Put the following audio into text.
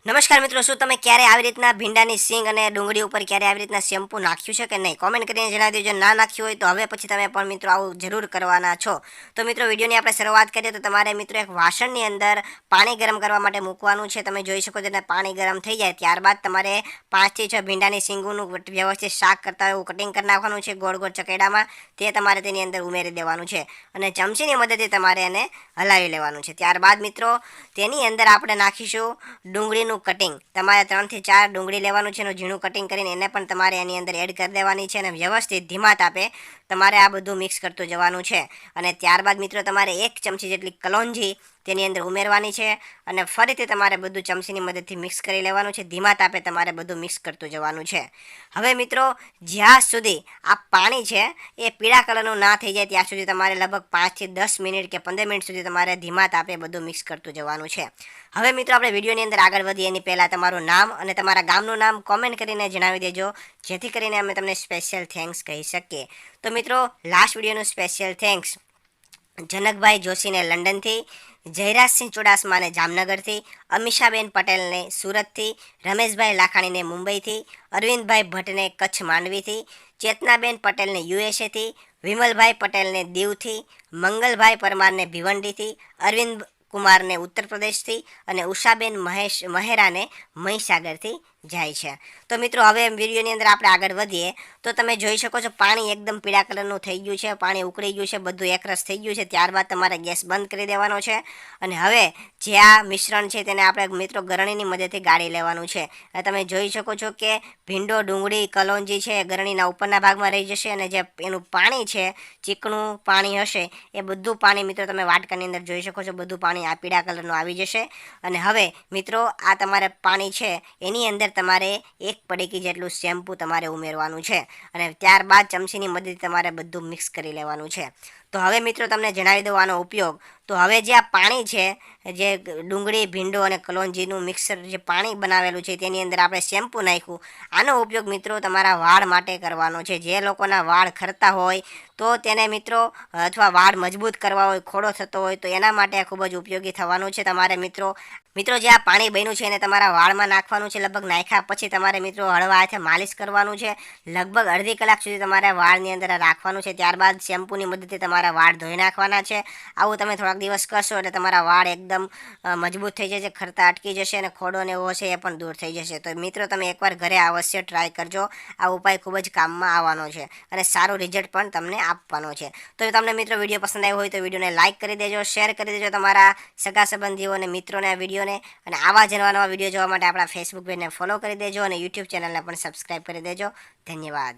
નમસ્કાર મિત્રો, શું તમે ક્યારે આવી રીતના ભીંડાની સિંગ અને ડુંગળી ઉપર ક્યારે આવી રીતના શેમ્પૂ નાખ્યું છે કે નહીં? કોમેન્ટ કરીને જણાવી દેજો. ના નાખ્યું હોય તો હવે પછી તમે પણ મિત્રો આવું જરૂર કરવાના છો. તો મિત્રો વિડીયોની આપણે શરૂઆત કરીએ તો તમારે મિત્રો એક વાસણની અંદર પાણી ગરમ કરવા માટે મૂકવાનું છે. તમે જોઈ શકો છો એટલે પાણી ગરમ થઈ જાય ત્યારબાદ તમારે 5 થી 6 ભીંડાની સિંગોનું વ્યવસ્થિત શાક કરતા એવું કટિંગ કરી નાખવાનું છે ગોળ ગોળ ચકેડામાં. તે તમારે તેની અંદર ઉમેરી દેવાનું છે અને ચમચીની મદદથી તમારે એને હલાવી લેવાનું છે. ત્યારબાદ મિત્રો તેની અંદર આપણે નાખીશું ડુંગળીનું કટિંગ. તમારે 3 થી 4 ડુંગળી લેવાનું છે, એનું ઝીણું કટિંગ કરીને એને પણ તમારે એની અંદર એડ કરી દેવાની છે અને વ્યવસ્થિત ધીમા તાપે તમારે આ બધું મિક્સ કરતું જવાનું છે. અને ત્યારબાદ મિત્રો તમારે 1 ચમચી જેટલી કલોંજી તેની અંદર ઉમેરવાની છે અને ફરીથી તમારે બધું ચમચીની મદદથી મિક્સ કરી લેવાનું છે. ધીમા તાપે તમારે બધું મિક્સ કરતું જવાનું છે. હવે મિત્રો જ્યાં સુધી આ પાણી છે એ પીળા કલરનું ના થઈ જાય ત્યાં સુધી તમારે લગભગ 5 થી 10 મિનિટ કે 15 મિનિટ સુધી તમારે ધીમા તાપે બધું મિક્સ કરતું જવાનું છે. હવે મિત્રો આપણે વિડીયોની અંદર આગળ વધીએ એની પહેલાં તમારું નામ અને તમારા ગામનું નામ કોમેન્ટ કરીને જણાવી દેજો, જેથી કરીને અમે તમને સ્પેશિયલ થેન્ક્સ કહી શકીએ. તો મિત્રો લાસ્ટ વિડીયોનું સ્પેશિયલ થેન્ક્સ જનકભાઈ જોશીને લંડનથી, જયરાજસિંહ ચુડાસમાને જામનગરથી, અમીષાબેન પટેલને સુરતથી, રમેશભાઈ લાખાણીને મુંબઈથી, અરવિંદભાઈ ભટ્ટને કચ્છ માંડવીથી, ચેતનાબેન પટેલને યુએસએથી, વિમલભાઈ પટેલને દીવથી, મંગલભાઈ પરમારને ભિવંડીથી, અરવિંદ કુમારને ઉત્તર પ્રદેશથી અને ઉષાબેન મહેરાને મહીસાગરથી જાય છે. તો મિત્રો હવે વિડીયોની અંદર આપણે આગળ વધીએ તો તમે જોઈ શકો છો પાણી એકદમ પીળા કલરનું થઈ ગયું છે, પાણી ઉકળી ગયું છે, બધું એકરસ થઈ ગયું છે. ત્યારબાદ તમારે ગેસ બંધ કરી દેવાનો છે અને હવે જે આ મિશ્રણ છે તેને આપણે મિત્રો ગરણીની મદદથી ગાળી લેવાનું છે. તમે જોઈ શકો છો કે ભીંડો, ડુંગળી, કલોંજી છે ગરણીના ઉપરના ભાગમાં રહી જશે અને જે એનું પાણી છે, ચીકણું પાણી હશે, એ બધું પાણી મિત્રો તમે વાટકાની અંદર જોઈ શકો છો, બધું પાણી આ પીળા કલરનું આવી જશે. અને હવે મિત્રો આ તમારે પાણી છે એની અંદર તમારે 1 પડીકી જેટલું શેમ્પૂ તમારે ઉમેરવાનું છે અને ત્યારબાદ ચમચીની મદદથી તમારે બધું મિક્સ કરી લેવાનું છે. તો હવે મિત્રો તમને જણાવી દઉં આનો ઉપયોગ. તો હવે જે આ પાણી છે, જે ડુંગળી, ભીંડો અને કલોંજીનું મિક્સર જે પાણી બનાવેલું છે તેની અંદર આપણે શેમ્પૂ નાખ્યું. આનો ઉપયોગ મિત્રો તમારા વાળ માટે કરવાનો છે. જે લોકોના વાળ ખરતા હોય તો તેને મિત્રો અથવા વાળ મજબૂત કરવા હોય, ખોડો થતો હોય તો એના માટે ખૂબ જ ઉપયોગી થવાનું છે. તમારે મિત્રો જે આ પાણી બન્યું છે એને તમારા વાળમાં નાખવાનું છે. લગભગ નાખ્યા પછી તમારે મિત્રો હળવા હાથે માલિશ કરવાનું છે. લગભગ અડધી કલાક સુધી તમારે વાળની અંદર રાખવાનું છે. ત્યારબાદ શેમ્પૂની મદદથી તમારા વાળ ધોઈ નાખવાના છે. આવું તમે થોડાક દિવસ કરશો એટલે તમારા વાળ એકદમ મજબૂત થઈ જશે, ખરતા અટકી જશે અને ખોડો ને એવો છે એ પણ દૂર થઈ જશે. તો મિત્રો તમે એકવાર ઘરે અવશ્ય ટ્રાય કરજો. આ ઉપાય ખૂબ જ કામમાં આવવાનો છે અને સારું રિઝલ્ટ પણ તમને આપવાનો છે. તો તમને મિત્રો વિડીયો પસંદ આવ્યો હોય તો વિડીયોને લાઇક કરી દેજો, શેર કરી દેજો તમારા સગા સંબંધીઓ અને મિત્રોને આ વિડીયોને. અને આવા જ નવા વિડીયો જોવા માટે આપણા ફેસબુક પેજને ફોલો કરી દેજો અને યુટ્યુબ ચેનલને પણ સબસ્ક્રાઈબ કરી દેજો. ધન્યવાદ.